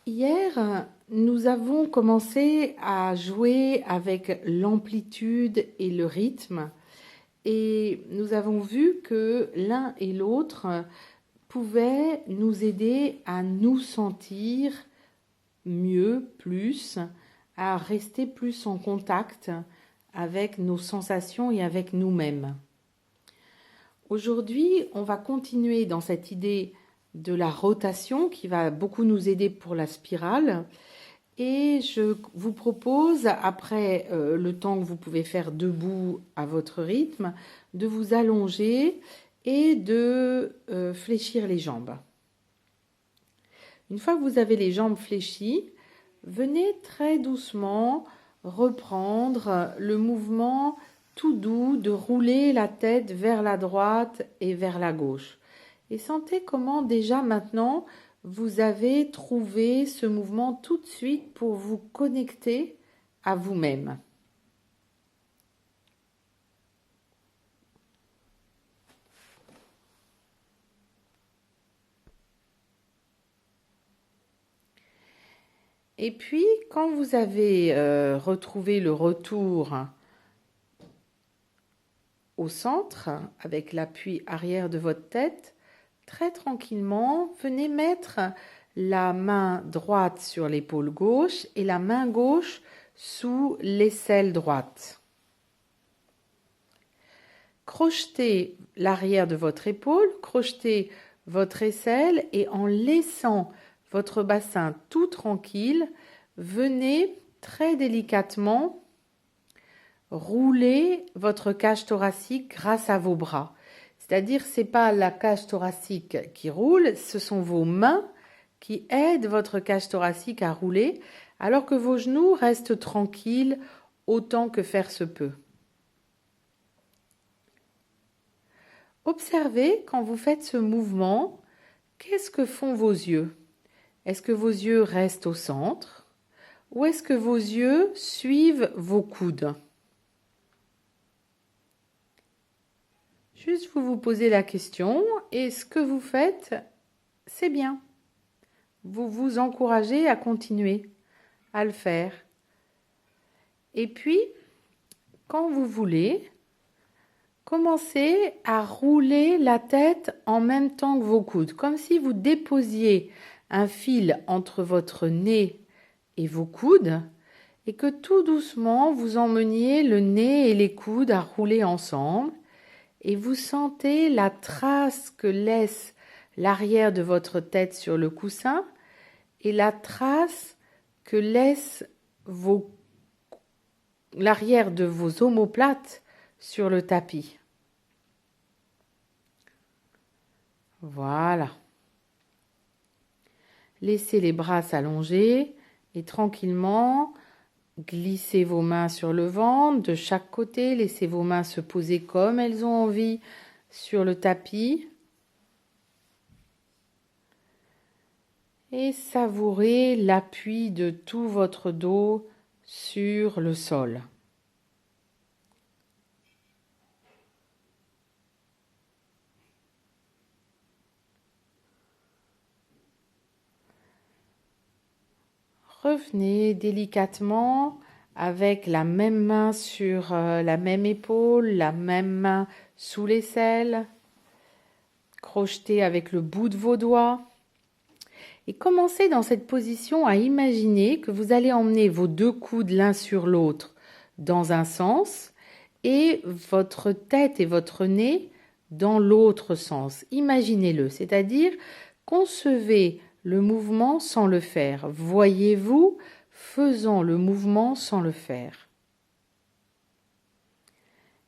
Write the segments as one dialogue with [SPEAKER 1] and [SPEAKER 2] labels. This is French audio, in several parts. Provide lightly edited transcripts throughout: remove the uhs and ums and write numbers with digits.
[SPEAKER 1] Hier, nous avons commencé à jouer avec l'amplitude et le rythme et nous avons vu que l'un et l'autre pouvaient nous aider à nous sentir mieux, plus, à rester plus en contact avec nos sensations et avec nous-mêmes. Aujourd'hui, on va continuer dans cette idée de la rotation qui va beaucoup nous aider pour la spirale. Et je vous propose, après le temps que vous pouvez faire debout à votre rythme, de vous allonger et de fléchir les jambes. Une fois que vous avez les jambes fléchies, venez très doucement reprendre le mouvement tout doux de rouler la tête vers la droite et vers la gauche. Et sentez comment déjà maintenant vous avez trouvé ce mouvement tout de suite pour vous connecter à vous-même. Et puis, quand vous avez retrouvé le retour au centre, avec l'appui arrière de votre tête, très tranquillement, venez mettre la main droite sur l'épaule gauche et la main gauche sous l'aisselle droite. Crochetez l'arrière de votre épaule, crochetez votre aisselle et en laissant votre bassin tout tranquille, venez très délicatement rouler votre cage thoracique grâce à vos bras. C'est-à-dire, ce n'est pas la cage thoracique qui roule, ce sont vos mains qui aident votre cage thoracique à rouler, alors que vos genoux restent tranquilles autant que faire se peut. Observez quand vous faites ce mouvement, qu'est-ce que font vos yeux? Est-ce que vos yeux restent au centre ou est-ce que vos yeux suivent vos coudes? Juste vous posez la question et ce que vous faites, c'est bien. Vous vous encouragez à continuer à le faire. Et puis, quand vous voulez, commencez à rouler la tête en même temps que vos coudes, comme si vous déposiez un fil entre votre nez et vos coudes et que tout doucement vous emmeniez le nez et les coudes à rouler ensemble et vous sentez la trace que laisse l'arrière de votre tête sur le coussin et la trace que laisse l'arrière de vos omoplates sur le tapis. Voilà. Laissez les bras s'allonger et tranquillement glissez vos mains sur le ventre de chaque côté. Laissez vos mains se poser comme elles ont envie sur le tapis. Et savourez l'appui de tout votre dos sur le sol. Revenez délicatement avec la même main sur la même épaule, la même main sous l'aisselle. Crochetez avec le bout de vos doigts. Et commencez dans cette position à imaginer que vous allez emmener vos deux coudes l'un sur l'autre dans un sens et votre tête et votre nez dans l'autre sens. Imaginez-le, c'est-à-dire concevez le mouvement sans le faire. Voyez-vous faisant le mouvement sans le faire.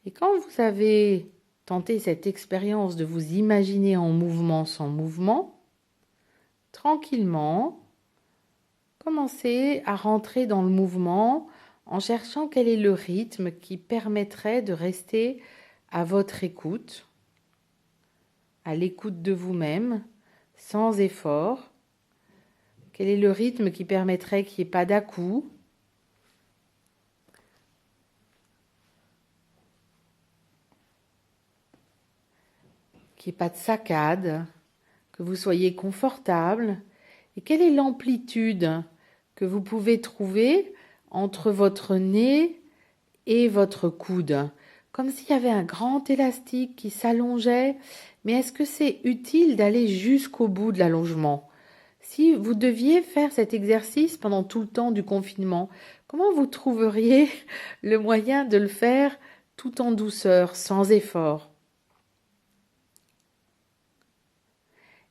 [SPEAKER 1] Et quand vous avez tenté cette expérience de vous imaginer en mouvement sans mouvement, tranquillement, commencez à rentrer dans le mouvement en cherchant quel est le rythme qui permettrait de rester à votre écoute, à l'écoute de vous-même, sans effort. Quel est le rythme qui permettrait qu'il n'y ait pas d'à-coups, qu'il n'y ait pas de saccade, que vous soyez confortable Et quelle est l'amplitude que vous pouvez trouver entre votre nez et votre coude? Comme s'il y avait un grand élastique qui s'allongeait. Mais est-ce que c'est utile d'aller jusqu'au bout de l'allongement? Si vous deviez faire cet exercice pendant tout le temps du confinement, comment vous trouveriez le moyen de le faire tout en douceur, sans effort?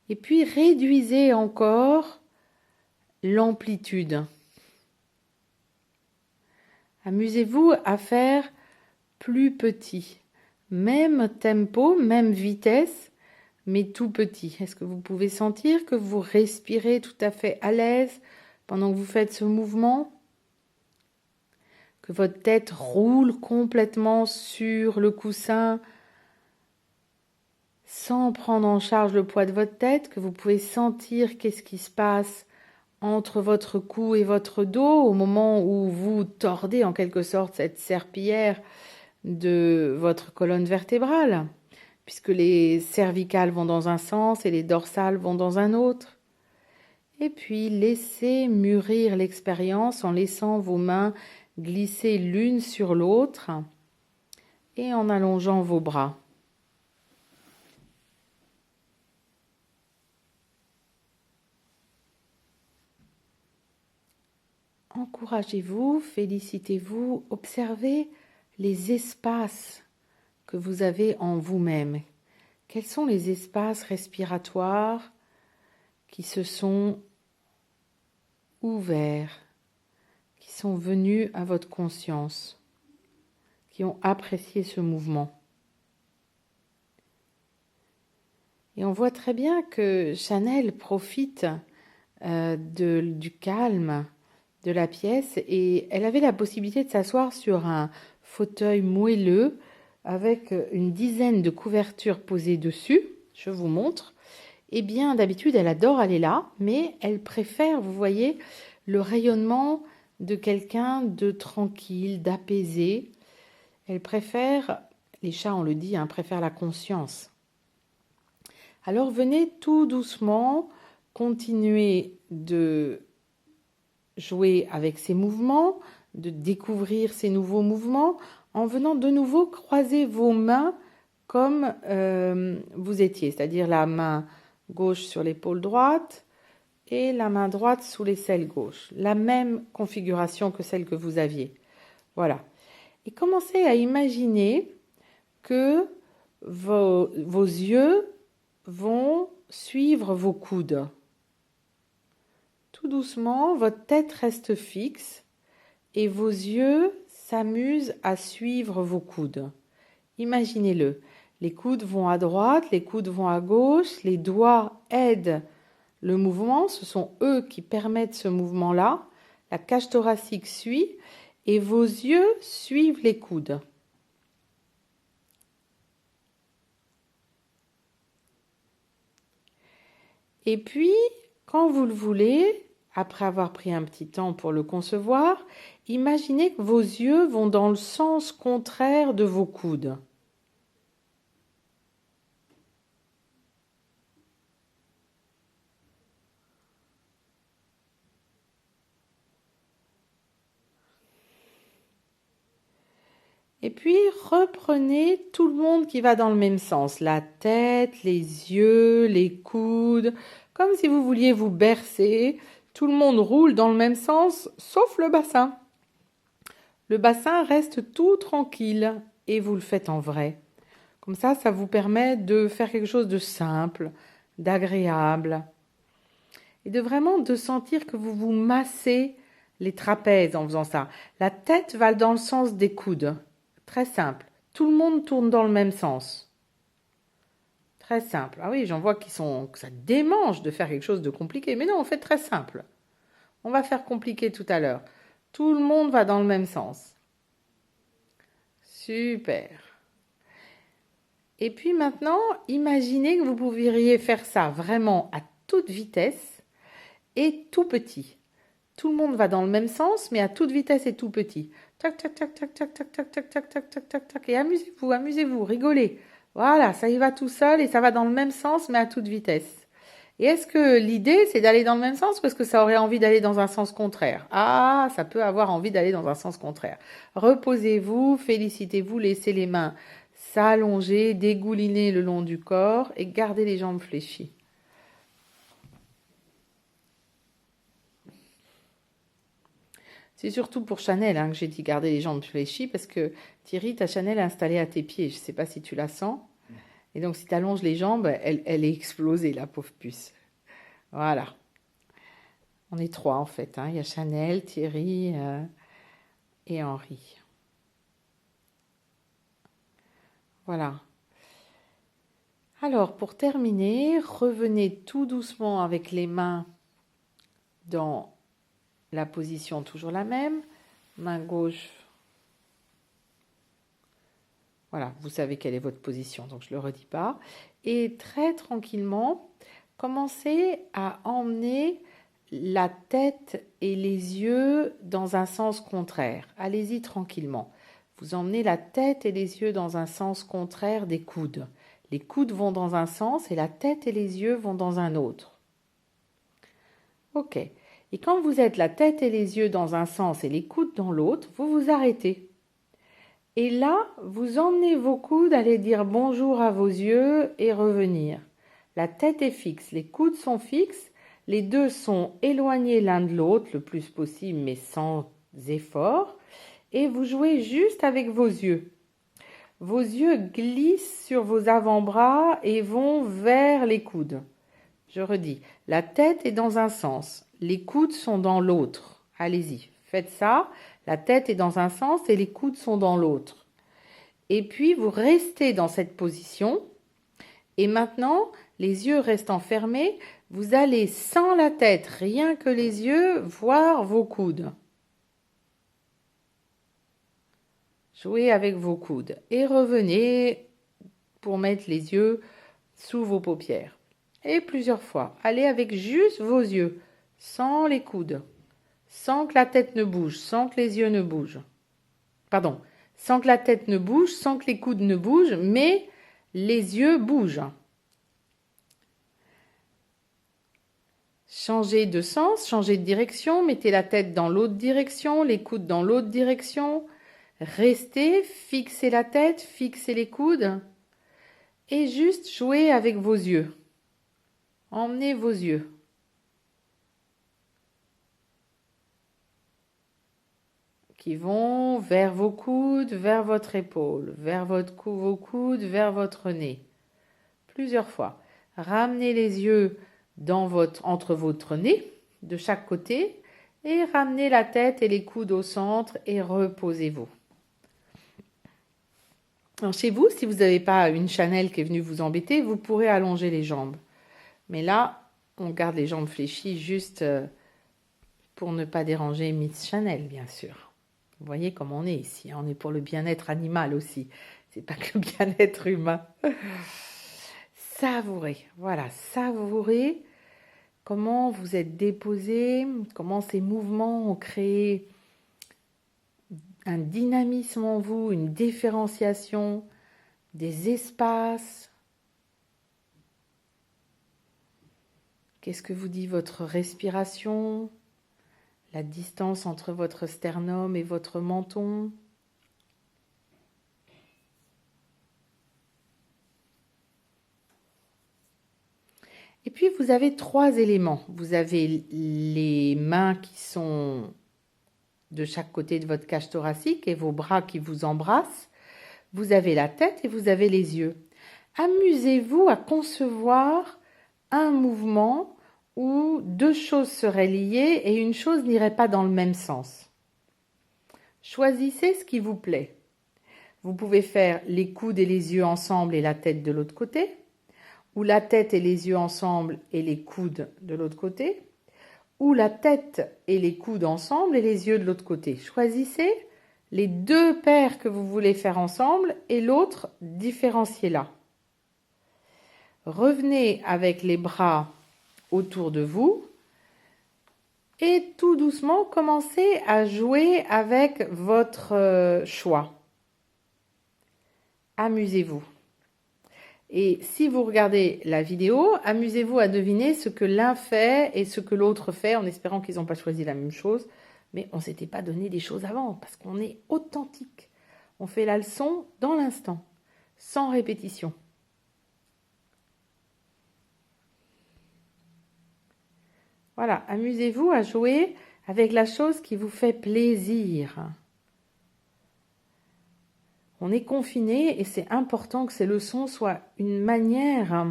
[SPEAKER 1] Et puis réduisez encore l'amplitude. Amusez-vous à faire plus petit. Même tempo, même vitesse, mais tout petit. Est-ce que vous pouvez sentir que vous respirez tout à fait à l'aise pendant que vous faites ce mouvement? Que votre tête roule complètement sur le coussin sans prendre en charge le poids de votre tête, que vous pouvez sentir qu'est-ce qui se passe entre votre cou et votre dos au moment où vous tordez en quelque sorte cette serpillière de votre colonne vertébrale, puisque les cervicales vont dans un sens et les dorsales vont dans un autre. Et puis laissez mûrir l'expérience en laissant vos mains glisser l'une sur l'autre et en allongeant vos bras. Encouragez-vous, félicitez-vous, observez les espaces que vous avez en vous-même. Quels sont les espaces respiratoires qui se sont ouverts, qui sont venus à votre conscience, qui ont apprécié ce mouvement? Et on voit très bien que Chanel profite du calme de la pièce et elle avait la possibilité de s'asseoir sur un fauteuil moelleux avec une dizaine de couvertures posées dessus. Je vous montre. Eh bien, d'habitude, elle adore aller là, mais elle préfère, vous voyez, le rayonnement de quelqu'un de tranquille, d'apaisé. Elle préfère, les chats on le dit, préfèrent la conscience. Alors venez tout doucement continuer de jouer avec ces mouvements, de découvrir ces nouveaux mouvements en venant de nouveau croiser vos mains comme vous étiez, c'est-à-dire la main gauche sur l'épaule droite et la main droite sous l'aisselle gauche. La même configuration que celle que vous aviez. Voilà. Et commencez à imaginer que vos yeux vont suivre vos coudes. Tout doucement, votre tête reste fixe et vos yeux s'amusent à suivre vos coudes. Imaginez-le. Les coudes vont à droite, les coudes vont à gauche, les doigts aident le mouvement, ce sont eux qui permettent ce mouvement-là. La cage thoracique suit et vos yeux suivent les coudes. Et puis, quand vous le voulez, après avoir pris un petit temps pour le concevoir, imaginez que vos yeux vont dans le sens contraire de vos coudes. Et puis, reprenez tout le monde qui va dans le même sens. La tête, les yeux, les coudes, comme si vous vouliez vous bercer. Tout le monde roule dans le même sens, sauf le bassin. Le bassin reste tout tranquille et vous le faites en vrai. Comme ça vous permet de faire quelque chose de simple, d'agréable. Et de vraiment de sentir que vous vous massez les trapèzes en faisant ça. La tête va dans le sens des coudes. Très simple. Tout le monde tourne dans le même sens. Très simple. Ah oui, j'en vois que ça démange de faire quelque chose de compliqué. Mais non, on fait très simple. On va faire compliqué tout à l'heure. Tout le monde va dans le même sens. Super. Et puis maintenant, imaginez que vous pourriez faire ça vraiment à toute vitesse et tout petit. Tout le monde va dans le même sens, mais à toute vitesse et tout petit. Tac, tac, tac, tac, tac, tac, tac, tac, tac, tac, tac, tac, tac. Et amusez-vous, rigolez. Voilà, ça y va tout seul et ça va dans le même sens, mais à toute vitesse. Et est-ce que l'idée, c'est d'aller dans le même sens ou est-ce que ça aurait envie d'aller dans un sens contraire? Ah, ça peut avoir envie d'aller dans un sens contraire. Reposez-vous, félicitez-vous, laissez les mains s'allonger, dégouliner le long du corps et gardez les jambes fléchies. C'est surtout pour Chanel que j'ai dit garder les jambes fléchies parce que Thierry, ta Chanel est installée à tes pieds. Je ne sais pas si tu la sens. Et donc, si tu allonges les jambes, elle est explosée, la pauvre puce. Voilà. On est trois, en fait. Il y a Chanel, Thierry et Henri. Voilà. Alors, pour terminer, revenez tout doucement avec les mains dans la position toujours la même. Main gauche. Voilà, vous savez quelle est votre position, donc je ne le redis pas. Et très tranquillement, commencez à emmener la tête et les yeux dans un sens contraire. Allez-y tranquillement. Vous emmenez la tête et les yeux dans un sens contraire des coudes. Les coudes vont dans un sens et la tête et les yeux vont dans un autre. Ok. Et quand vous êtes la tête et les yeux dans un sens et les coudes dans l'autre, vous vous arrêtez. Et là, vous emmenez vos coudes, allez dire bonjour à vos yeux et revenir. La tête est fixe, les coudes sont fixes, les deux sont éloignés l'un de l'autre le plus possible mais sans effort. Et vous jouez juste avec vos yeux. Vos yeux glissent sur vos avant-bras et vont vers les coudes. Je redis, la tête est dans un sens, les coudes sont dans l'autre. Allez-y, faites ça. La tête est dans un sens et les coudes sont dans l'autre. Et puis, vous restez dans cette position. Et maintenant, les yeux restant fermés, vous allez sans la tête, rien que les yeux, voir vos coudes. Jouez avec vos coudes. Et revenez pour mettre les yeux sous vos paupières. Et plusieurs fois. Allez avec juste vos yeux, sans les coudes. Sans que la tête ne bouge, sans que les yeux ne bougent. Pardon, sans que la tête ne bouge, sans que les coudes ne bougent, mais les yeux bougent. Changez de sens, changez de direction, mettez la tête dans l'autre direction, les coudes dans l'autre direction. Restez, fixez la tête, fixez les coudes et juste jouez avec vos yeux. Emmenez vos yeux. Qui vont vers vos coudes, vers votre épaule, vers vos coudes, vers votre nez. Plusieurs fois. Ramenez les yeux entre votre nez, de chaque côté, et ramenez la tête et les coudes au centre et reposez-vous. Alors chez vous, si vous n'avez pas une Chanel qui est venue vous embêter, vous pourrez allonger les jambes. Mais là, on garde les jambes fléchies juste pour ne pas déranger Miss Chanel, bien sûr. Vous voyez comme on est ici, on est pour le bien-être animal aussi. C'est pas que le bien-être humain. Savourez, voilà, savourez comment vous êtes déposé, comment ces mouvements ont créé un dynamisme en vous, une différenciation, des espaces. Qu'est-ce que vous dit votre respiration? La distance entre votre sternum et votre menton. Et puis, vous avez 3 éléments. Vous avez les mains qui sont de chaque côté de votre cage thoracique et vos bras qui vous embrassent. Vous avez la tête et vous avez les yeux. Amusez-vous à concevoir un mouvement où 2 choses seraient liées et une chose n'irait pas dans le même sens. Choisissez ce qui vous plaît. Vous pouvez faire les coudes et les yeux ensemble et la tête de l'autre côté, ou la tête et les yeux ensemble et les coudes de l'autre côté, ou la tête et les coudes ensemble et les yeux de l'autre côté. Choisissez les 2 paires que vous voulez faire ensemble et l'autre, différenciez-la. Revenez avec les bras autour de vous et tout doucement commencez à jouer avec votre choix. Amusez-vous. Et si vous regardez la vidéo, amusez-vous à deviner ce que l'un fait et ce que l'autre fait, en espérant qu'ils n'ont pas choisi la même chose. Mais on ne s'était pas donné des choses avant, parce qu'on est authentique. On fait la leçon dans l'instant, sans répétition. Voilà, amusez-vous à jouer avec la chose qui vous fait plaisir. On est confiné et c'est important que ces leçons soient une manière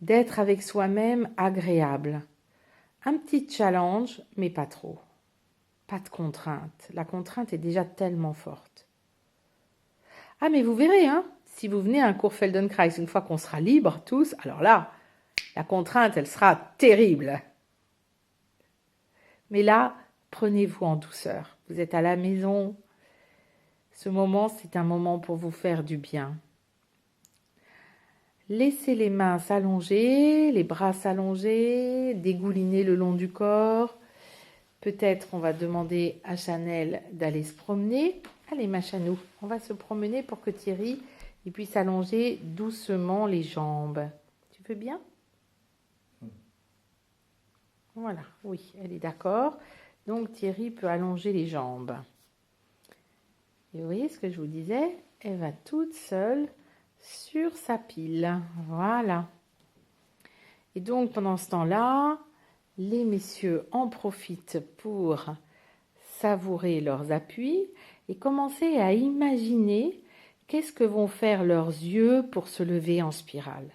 [SPEAKER 1] d'être avec soi-même agréable. Un petit challenge, mais pas trop. Pas de contrainte. La contrainte est déjà tellement forte. Ah, mais vous verrez, hein, si vous venez à un cours Feldenkrais, une fois qu'on sera libre tous, alors là, la contrainte, elle sera terrible. Mais là, prenez-vous en douceur. Vous êtes à la maison. Ce moment, c'est un moment pour vous faire du bien. Laissez les mains s'allonger, les bras s'allonger, dégouliner le long du corps. Peut-être on va demander à Chanel d'aller se promener. Allez, ma chanou, on va se promener pour que Thierry il puisse allonger doucement les jambes. Tu veux bien? Voilà, oui, elle est d'accord. Donc Thierry peut allonger les jambes. Et vous voyez ce que je vous disais? Elle va toute seule sur sa pile. Voilà. Et donc pendant ce temps-là, les messieurs en profitent pour savourer leurs appuis et commencer à imaginer qu'est-ce que vont faire leurs yeux pour se lever en spirale.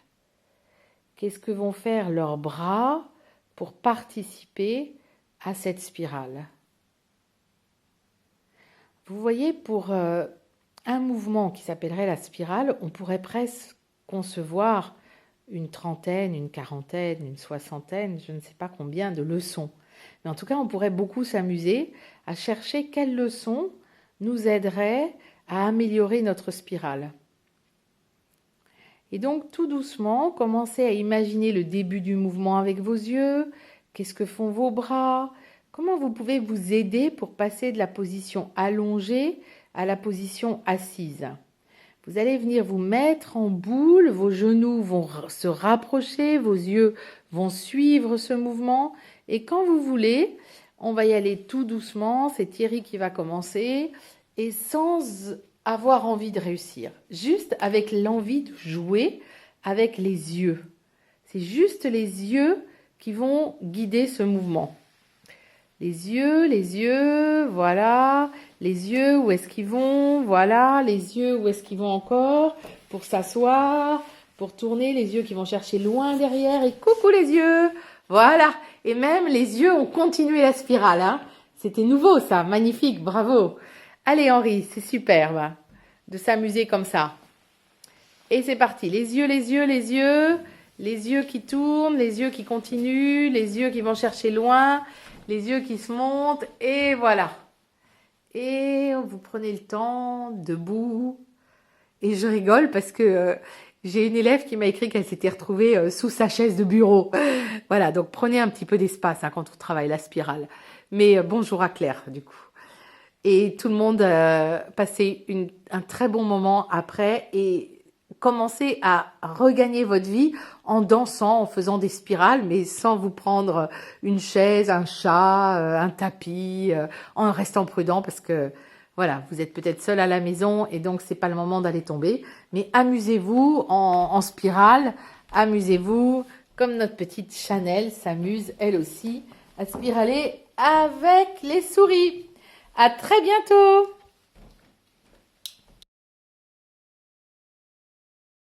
[SPEAKER 1] Qu'est-ce que vont faire leurs bras pour participer à cette spirale. Vous voyez, pour un mouvement qui s'appellerait la spirale, on pourrait presque concevoir une trentaine, une quarantaine, une soixantaine, je ne sais pas combien de leçons. Mais en tout cas, on pourrait beaucoup s'amuser à chercher quelles leçons nous aideraient à améliorer notre spirale. Et donc, tout doucement, commencez à imaginer le début du mouvement avec vos yeux. Qu'est-ce que font vos bras? Comment vous pouvez vous aider pour passer de la position allongée à la position assise? Vous allez venir vous mettre en boule, vos genoux vont se rapprocher, vos yeux vont suivre ce mouvement. Et quand vous voulez, on va y aller tout doucement. C'est Thierry qui va commencer. Et sans avoir envie de réussir, juste avec l'envie de jouer avec les yeux. C'est juste les yeux qui vont guider ce mouvement. Les yeux, voilà. Les yeux, où est-ce qu'ils vont? Voilà. Les yeux, où est-ce qu'ils vont encore? Pour s'asseoir, pour tourner, les yeux qui vont chercher loin derrière. Et coucou les yeux! Voilà. Et même les yeux ont continué la spirale. Hein. C'était nouveau ça, magnifique, bravo. Allez Henri, c'est superbe de s'amuser comme ça. Et c'est parti. Les yeux, les yeux, les yeux. Les yeux qui tournent, les yeux qui continuent, les yeux qui vont chercher loin. Les yeux qui se montent, et voilà. Et vous prenez le temps, debout. Et je rigole parce que j'ai une élève qui m'a écrit qu'elle s'était retrouvée sous sa chaise de bureau. Voilà, donc prenez un petit peu d'espace hein, quand on travaille la spirale. Mais bonjour à Claire, du coup. Et tout le monde passait un très bon moment après et commencez à regagner votre vie en dansant, en faisant des spirales, mais sans vous prendre une chaise, un chat, un tapis, en restant prudent parce que voilà, vous êtes peut-être seul à la maison et donc c'est pas le moment d'aller tomber. Mais amusez-vous en spirale, amusez-vous comme notre petite Chanel s'amuse elle aussi à spiraler avec les souris. À très bientôt!